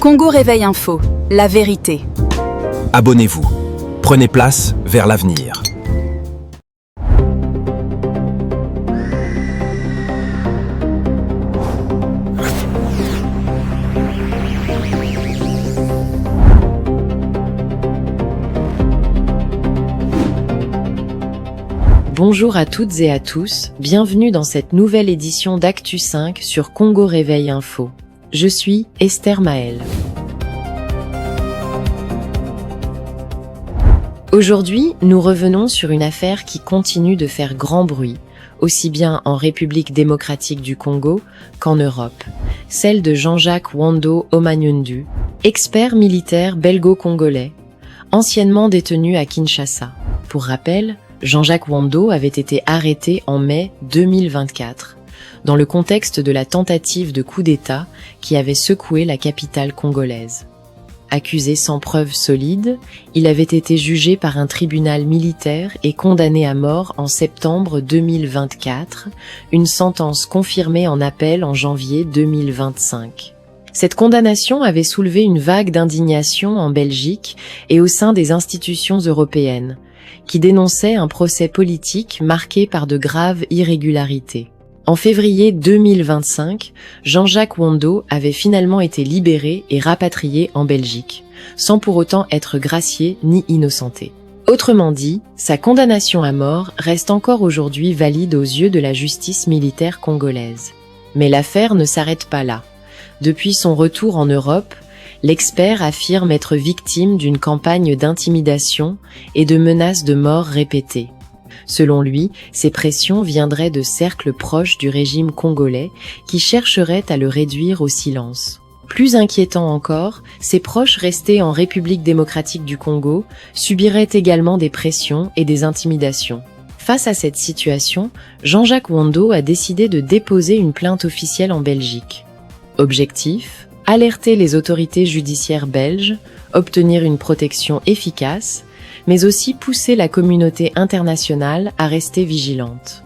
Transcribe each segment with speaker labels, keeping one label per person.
Speaker 1: Congo Réveil Info, la vérité.
Speaker 2: Abonnez-vous. Prenez place vers l'avenir.
Speaker 3: Bonjour à toutes et à tous, bienvenue dans cette nouvelle édition d'Actu 5 sur Congo Réveil Info. Je suis Esther Maël. Aujourd'hui, nous revenons sur une affaire qui continue de faire grand bruit, aussi bien en République démocratique du Congo qu'en Europe, celle de Jean-Jacques Wando Omanyundu, expert militaire belgo-congolais, anciennement détenu à Kinshasa. Pour rappel, Jean-Jacques Wando avait été arrêté en mai 2024, dans le contexte de la tentative de coup d'État qui avait secoué la capitale congolaise. Accusé sans preuve solide, il avait été jugé par un tribunal militaire et condamné à mort en septembre 2024, une sentence confirmée en appel en janvier 2025. Cette condamnation avait soulevé une vague d'indignation en Belgique et au sein des institutions européennes, qui dénonçaient un procès politique marqué par de graves irrégularités. En février 2025, Jean-Jacques Wando avait finalement été libéré et rapatrié en Belgique, sans pour autant être gracié ni innocenté. Autrement dit, sa condamnation à mort reste encore aujourd'hui valide aux yeux de la justice militaire congolaise. Mais l'affaire ne s'arrête pas là. Depuis son retour en Europe, l'expert affirme être victime d'une campagne d'intimidation et de menaces de mort répétées. Selon lui, ces pressions viendraient de cercles proches du régime congolais qui chercheraient à le réduire au silence. Plus inquiétant encore, ses proches restés en République démocratique du Congo subiraient également des pressions et des intimidations. Face à cette situation, Jean-Jacques Wando a décidé de déposer une plainte officielle en Belgique. Objectif : alerter les autorités judiciaires belges, obtenir une protection efficace, mais aussi pousser la communauté internationale à rester vigilante.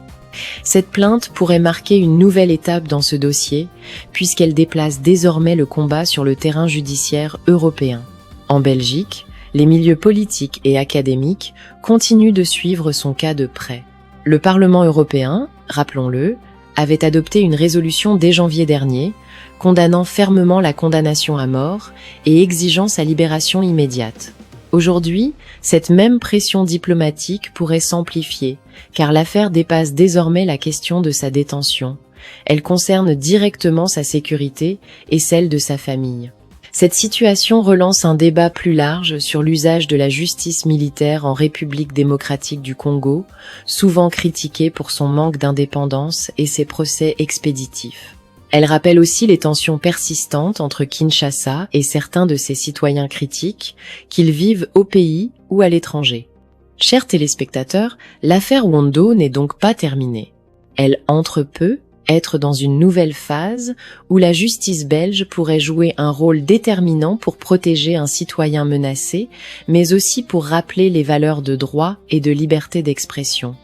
Speaker 3: Cette plainte pourrait marquer une nouvelle étape dans ce dossier, puisqu'elle déplace désormais le combat sur le terrain judiciaire européen. En Belgique, les milieux politiques et académiques continuent de suivre son cas de près. Le Parlement européen, rappelons-le, avait adopté une résolution dès janvier dernier, condamnant fermement la condamnation à mort et exigeant sa libération immédiate. Aujourd'hui, cette même pression diplomatique pourrait s'amplifier, car l'affaire dépasse désormais la question de sa détention. Elle concerne directement sa sécurité et celle de sa famille. Cette situation relance un débat plus large sur l'usage de la justice militaire en République démocratique du Congo, souvent critiquée pour son manque d'indépendance et ses procès expéditifs. Elle rappelle aussi les tensions persistantes entre Kinshasa et certains de ses citoyens critiques, qu'ils vivent au pays ou à l'étranger. Chers téléspectateurs, l'affaire Wando n'est donc pas terminée. Elle peut être dans une nouvelle phase où la justice belge pourrait jouer un rôle déterminant pour protéger un citoyen menacé, mais aussi pour rappeler les valeurs de droit et de liberté d'expression.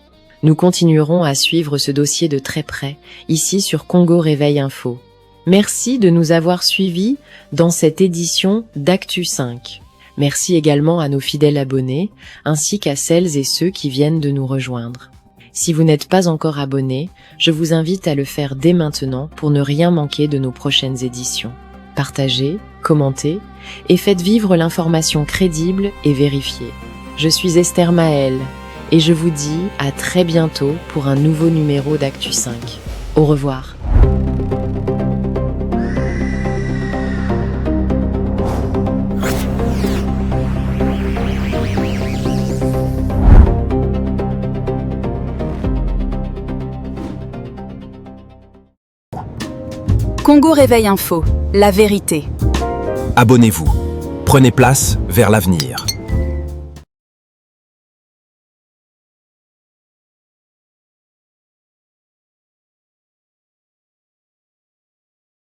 Speaker 3: Nous continuerons à suivre ce dossier de très près, ici sur Congo Réveil Info. Merci de nous avoir suivis dans cette édition d'Actu 5. Merci également à nos fidèles abonnés, ainsi qu'à celles et ceux qui viennent de nous rejoindre. Si vous n'êtes pas encore abonné, je vous invite à le faire dès maintenant pour ne rien manquer de nos prochaines éditions. Partagez, commentez et faites vivre l'information crédible et vérifiée. Je suis Esther Maël. Et je vous dis à très bientôt pour un nouveau numéro d'Actu 5. Au revoir.
Speaker 1: Congo Réveil Info, la vérité.
Speaker 2: Abonnez-vous. Prenez place vers l'avenir.